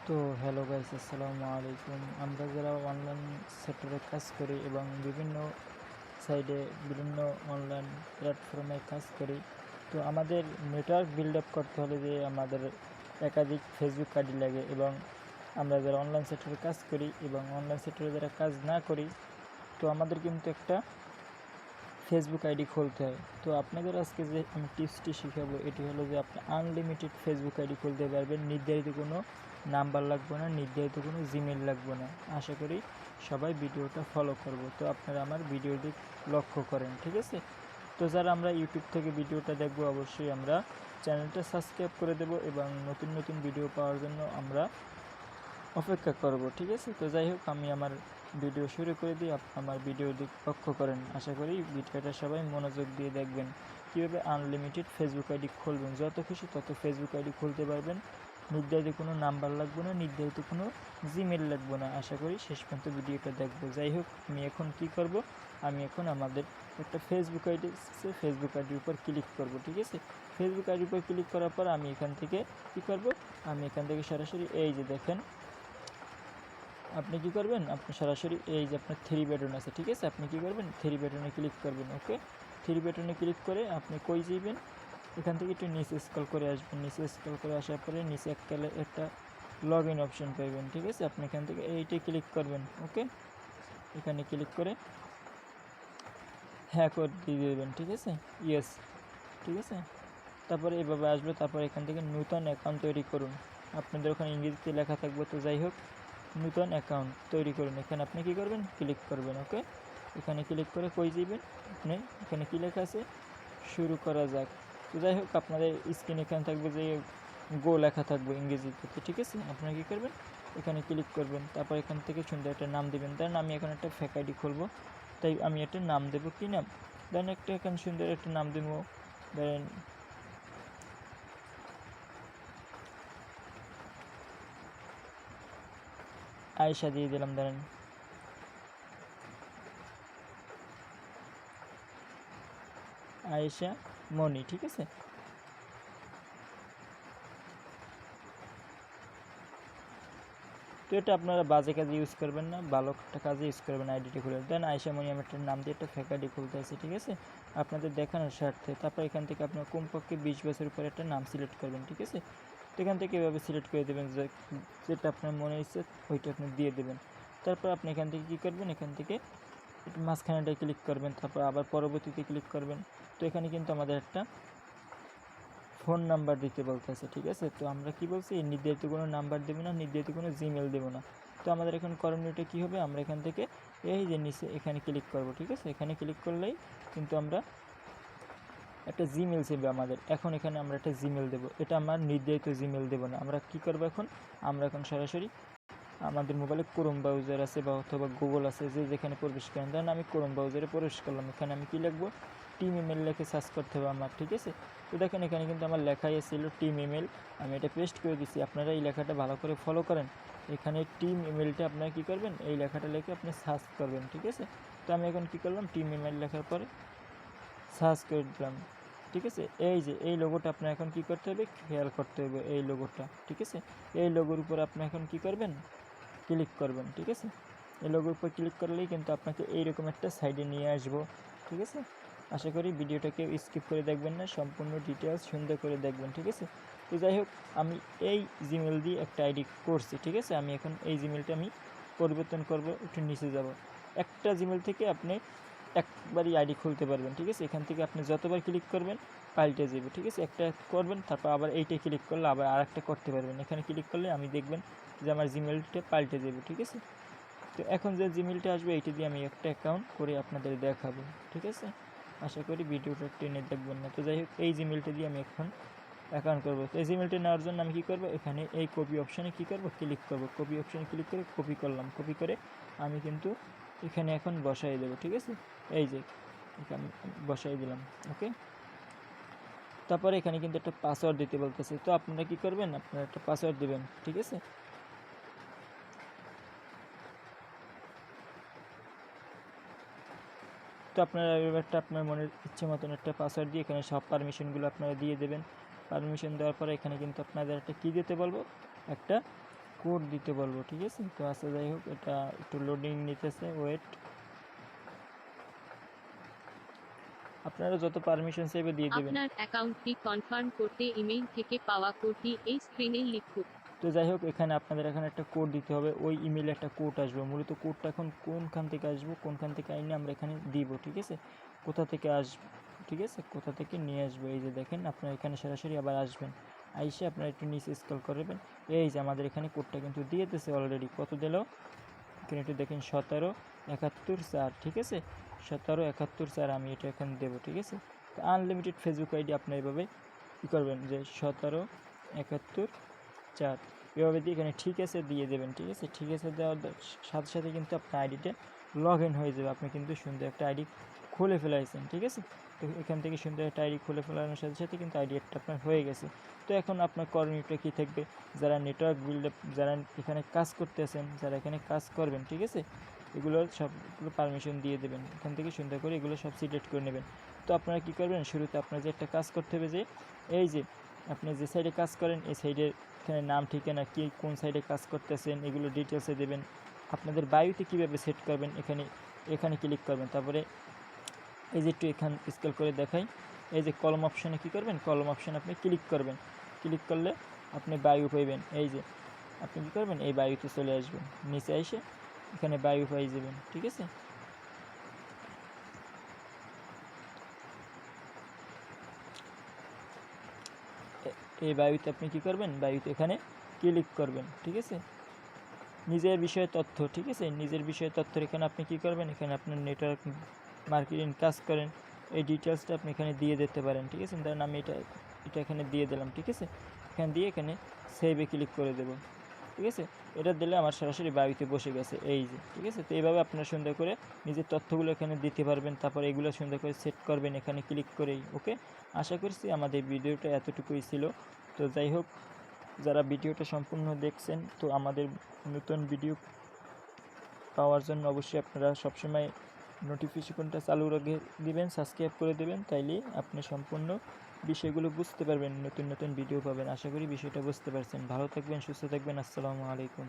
তো hello guys, আসসালামু আলাইকুম। আমরা যারা অনলাইন সেক্টরে কাজ করি এবং বিভিন্ন সাইডে বিভিন্ন অনলাইন প্ল্যাটফর্মে কাজ করি, তো আমাদের নেটওয়ার্ক বিল্ড আপ করতে হলে যে আমাদের একাধিক ফেসবুক আইডি লাগে। এবং আমরা যারা অনলাইন সেক্টরে কাজ করি এবং অনলাইন সেক্টরে যারা কাজ না করি, তো আমাদের কিন্তু একটা ফেসবুক আইডি খুলতে হয়। তো আপনাদের আজকে যে আমি টিপসটি শেখাবো এটি হলো যে আপনি আনলিমিটেড ফেসবুক আইডি খুলতে পারবেন। নির্ধারিত কোনো নাম্বার লাগবে না, নির্ধারিত কোনো জিমেল লাগবে না। আশা করি সবাই ভিডিওটা ফলো করব। তো আপনারা আমার ভিডিওটি লক্ষ্য করেন, ঠিক আছে? তো যারা আমরা ইউটিউব থেকে ভিডিওটা দেখবো, অবশ্যই আমরা চ্যানেলটা সাবস্ক্রাইব করে দেব এবং নতুন নতুন ভিডিও পাওয়ার জন্য আমরা অপেক্ষা করব, ঠিক আছে? তো যাই হোক, আমি আমার ভিডিও শুরু করে দিই। আমার ভিডিও দিক লক্ষ্য করেন। আশা করি ভিডিওটা সবাই মনোযোগ দিয়ে দেখবেন। কীভাবে আনলিমিটেড ফেসবুক আইডি খুলবেন, যত খুশি তত ফেসবুক আইডি খুলতে পারবেন। নির্ধারিত কোনো নাম্বার লাগবে না, নির্ধারিত কোনো জিমেল লাগবে না। আশা করি শেষ পর্যন্ত ভিডিওটা দেখবো। যাই হোক, আমি এখন কি করব, আমি এখন আমাদের একটা ফেসবুক আইডি আছে, ফেসবুক আইডির উপর ক্লিক করব, ঠিক আছে? ফেসবুক আইডির উপর ক্লিক করার পর আমি এখান থেকে কী করব, আমি এখান থেকে সরাসরি এই যে দেখেন, আপনি কি করবেন, আপনি সরাসরি এই যে আপনার থ্রি বাটন আছে, ঠিক আছে? আপনি কি করবেন, থ্রি বাটনে ক্লিক করবেন। ওকে, থ্রি বাটনে ক্লিক করে আপনি কই যাবেন, এখান থেকে একটু নিচে স্ক্রল করে আসবেন। নিচে স্ক্রল করে আসার পরে নিচে একটা লগ ইন অপশন পাইবেন, ঠিক আছে? আপনি এখান থেকে এইটাই ক্লিক করবেন। ওকে, এখানে ক্লিক করে হ্যাঁ করে দিয়ে দেবেন, ঠিক আছে? ইয়েস, ঠিক আছে? তারপরে এভাবে আসবে। তারপর এখান থেকে নতুন অ্যাকাউন্ট তৈরি করুন। আপনাদের ওখানে ইংরেজিতে লেখা থাকবে, তো যাই হোক, নতুন অ্যাকাউন্ট তৈরি করুন। এখানে আপনি কী করবেন, ক্লিক করবেন। ওকে, এখানে ক্লিক করে কই যাবেন, আপনি এখানে কী লেখা আছে, শুরু করা যাক। তো যাই হোক, আপনাদের স্ক্রিন এখানে থাকবে যে গো লেখা থাকবে ইংরেজিতে, ঠিক আছে? আপনারা কী করবেন, এখানে ক্লিক করবেন। তারপর এখান থেকে সুন্দর একটা নাম দেবেন। ধরেন আমি এখন একটা ফেক আইডি খুলবো, তাই আমি একটা নাম দেবো। কী নাম? ধরেন একটা এখানে সুন্দর একটা নাম দেবো, ধরেন আয়েশা দিয়ে দিলাম, ধরেন আয়েশা মনি, ঠিক আছে? তো এটা আপনারা বাজে কাজে ইউজ করবেন না, ভালো একটা কাজে ইউজ করবেন। আইডিটি খুলে দেন আয়েশা মনি, আমি একটা নাম দিয়ে একটা ফেক আইডি খুলতে আছে, ঠিক আছে? আপনাদের দেখানোর স্বার্থে। তারপর এখান থেকে আপনার কমপক্ষে 20 বছরের উপরে একটা নাম সিলেক্ট করবেন, ঠিক আছে? তো এখান থেকে এভাবে সিলেক্ট করে দেবেন, যেটা আপনার মনে ইচ্ছে ওইটা আপনি দিয়ে দেবেন। তারপর আপনি এখান থেকে কী করবেন, এখান থেকে একটু মাঝখানেটায় ক্লিক করবেন, তারপর আবার পরবর্তীতে ক্লিক করবেন। তো এখানে কিন্তু আমাদের একটা ফোন নাম্বার দিতে বলতেছে, ঠিক আছে? তো আমরা কি বলছি, নির্ধারিত কোনো নাম্বার দেবো না, নির্ধারিত কোনো জিমেল দেবো না। তো আমাদের এখন করণীয়টা কী হবে, আমরা এখান থেকে এই যে নিচে এখানে ক্লিক করব, ঠিক আছে? এখানে ক্লিক করলেই কিন্তু আমরা একটা জিমেল চাইবে আমাদের। এখন এখানে আমরা একটা জিমেল দেবো, এটা আমার নির্ধারিত জিমেল দেবো না। আমরা কি করবো এখন, আমরা এখন সরাসরি আমাদের মোবাইলে ক্রোম ব্রাউজার আছে বা অথবা গুগল আছে, যে যেখানে প্রবেশ করেন। ধরেন আমি ক্রোম ব্রাউজারে প্রবেশ করলাম, এখানে আমি কী লিখবো, টিম ইমেল লিখে সার্চ করতে হবে আমার, ঠিক আছে? তো দেখেন এখানে কিন্তু আমার লেখাই ছিল টিম ইমেল, আমি এটা পেস্ট করে দিচ্ছি। আপনারা এই লেখাটা ভালো করে ফলো করেন। এখানে টিম ইমেলটা আপনারা কী করবেন, এই লেখাটা লিখে আপনি সার্চ করবেন, ঠিক আছে? তো আমি এখন কী করলাম, টিম ইমেল লেখার পরে সার্চ করে দিলাম, ঠিক আছে? এই যে এই লোগোটা আপনার এখন কী করতে হবে, খেয়াল করতে হবে এই লোগোটা, ঠিক আছে? এই লোগোর উপর আপনি এখন কী করবেন, ক্লিক করবেন, ঠিক আছে? এই লোগোর উপর ক্লিক করলেই কিন্তু আপনাকে এইরকম একটা সাইডে নিয়ে আসবো, ঠিক আছে? আশা করি ভিডিওটাকে স্কিপ করে দেখবেন না, সম্পূর্ণ ডিটেলস সুন্দর করে দেখবেন, ঠিক আছে? তো যাই হোক, আমি এই জিমেল দিয়ে একটা আইডি করছি, ঠিক আছে? আমি এখন এই জিমেলটা আমি পরিবর্তন করব, একটু নিচে যাব। একটা জিমেল থেকে আপনি একবারই আইডি খুলতে পারবেন, ঠিক আছে? এখান থেকে আপনি যতবার ক্লিক করবেন পাল্টে যাবে, ঠিক আছে? একটা করবেন, তারপর আবার এইটাই ক্লিক করলে আবার আরেকটা করতে পারবেন। এখানে ক্লিক করলে আমি দেখবেন যে আমার জিমেলটা পাল্টে যাবে, ঠিক আছে? তো এখন যে জিমেলটা আসবে এইটা দিয়ে আমি একটা অ্যাকাউন্ট করে আপনাদের দেখাবো, ঠিক আছে? আশা করি ভিডিওটা টেনে দেখবেন না। তো যাই হোক, এই জিমেলটা দিয়ে আমি এখন অ্যাকাউন্ট করবো। তো এই জিমেলটা নেওয়ার জন্য আমি কী করবো, এখানে এই কপি অপশানে কী করবো, ক্লিক করবো। কপি অপশানে ক্লিক করে কপি করলাম। কপি করে আমি কিন্তু এখানে এখন বসাই দেবো, ঠিক আছে? এই যে এখানে বসাই দিলাম। ওকে, তারপরে এখানে কিন্তু একটা পাসওয়ার্ড দিতে বলতেছে। তো আপনারা কী করবেন, আপনারা একটা পাসওয়ার্ড দেবেন, ঠিক আছে? তো আপনারা একটা আপনার মনের ইচ্ছে মতন একটা পাসওয়ার্ড দিয়ে এখানে সব পারমিশনগুলো আপনারা দিয়ে দেবেন। পারমিশন দেওয়ার পরে এখানে কিন্তু আপনাদের একটা কী দিতে বলবো, একটা কোড দিতে বলবো, ঠিক আছে। তো আচ্ছা যাই হোক, এটা একটু লোডিং নিতেছে, ওয়েট। আপনারা যত পারমিশন চাইবে দিয়ে দেবেন। আপনার অ্যাকাউন্টটি কনফার্ম করতে ইমেইল থেকে পাওয়া কোডটি এই স্ক্রিনে লিখুন। তো যাই হোক, এখানে আপনাদের এখানে একটা কোড দিতে হবে, ওই ইমেইলে একটা কোড আসবে। মূলত কোডটা এখন কোনখান থেকে আসবো, কোনখান থেকে আইনে আমরা এখানে দিব, ঠিক আছে। কোথা থেকে আসবে, ঠিক আছে, কোথা থেকে নিয়ে আসবো, এই যে দেখেন আপনারা এখানে সরাসরি আবার আসবেন, আইসে আপনারা একটু নিচে স্ক্রল করবেন। এই যে আমাদের এখানে কোডটা কিন্তু দিয়ে দিতেছে অলরেডি। কত দিল এখানে একটু দেখেন, 1771 4, ঠিক আছে। 1771 4 আমি এটা এখানে দেবো, ঠিক আছে। তো আনলিমিটেড ফেসবুক আইডি আপনি এইভাবে কী করবেন, যে 1771 4 এভাবে দিয়ে এখানে ঠিক আছে দিয়ে দেবেন, ঠিক আছে। ঠিক আছে দেওয়ার সাথে সাথে কিন্তু আপনার আইডিটা লগ ইন হয়ে যাবে। আপনি কিন্তু সুন্দর একটা আইডি খুলে ফেলাইছেন, ঠিক আছে। তো এখান থেকে সুন্দর একটা আইডি খুলে ফেলানোর সাথে সাথে কিন্তু আইডিটা আপনার হয়ে গেছে। তো এখন আপনার করণীয়টা কী থাকবে, যারা নেটওয়ার্ক বিল্ড আপ, যারা এখানে কাজ করতেছেন, যারা এখানে কাজ করবেন, ঠিক আছে, এগুলো সবগুলো পারমিশন দিয়ে দেবেন। এখান থেকে সুন্দর করে এগুলো সব সিলেক্ট করে নেবেন। তো আপনারা কী করবেন, শুরুতে আপনার যে একটা কাজ করতে হবে, যে এই যে আপনি যে সাইডে কাজ করেন এই সাইডের এখানে নাম, ঠিকানা, কি কোন সাইডে কাজ করতেছেন এগুলো ডিটেলসে দেবেন। আপনাদের বায়ুতে কীভাবে সেট করবেন, এখানে এখানে ক্লিক করবেন। তারপরে এই যে একটু এখান স্কেল করে দেখাই, এই যে কলম অপশানে কী করবেন, কলম অপশানে আপনি ক্লিক করবেন। ক্লিক করলে আপনি বায়ু পাইবেন। এই যে আপনি কী করবেন, এই বায়ুতে চলে আসবেন, নিচে এসে এখানে বায়ু পাই যাবেন, ঠিক আছে। এই বায়ুতে আপনি কী করবেন, বায়ুতে এখানে ক্লিক করবেন, ঠিক আছে। নিজের বিষয়ে তথ্য, ঠিক আছে, নিজের বিষয়ে তথ্য এখানে আপনি কী করবেন, এখানে আপনার নেটওয়ার্ক মার্কেটিং কাজ করেন এই ডিটেলসটা আপনি এখানে দিয়ে দিতে পারেন, ঠিক আছে। ধরেন আমি এটা এখানে দিয়ে দিলাম, ঠিক আছে। এখানে দিয়ে এখানে সেভে ক্লিক করে দেবো, ঠিক আছে। এটা দিলে আমার সরাসরি বায়ুতে বসে গেছে, এই যে, ঠিক আছে। তো এইভাবে আপনারা সুন্দর করে নিজের তথ্যগুলো এখানে দিতে পারবেন। তারপর এগুলো সুন্দর করে সেট করবেন এখানে ক্লিক করেই, ওকে। আশা করছি আমাদের ভিডিওটা এতটুকুই ছিল। তো যাই হোক, যারা ভিডিওটা সম্পূর্ণ দেখছেন, তো আমাদের নতুন ভিডিও পাওয়ার জন্য অবশ্যই আপনারা সবসময় নোটিফিকেশনটা চালু রেখে দিবেন, সাবস্ক্রাইব করে দেবেন, তাইলে আপনি সম্পূর্ণ বিষয়গুলো বুঝতে পারবেন, নতুন নতুন ভিডিও পাবেন। আশা করি বিষয়টা বুঝতে পারছেন। ভালো থাকবেন, সুস্থ থাকবেন। আসসালামু আলাইকুম।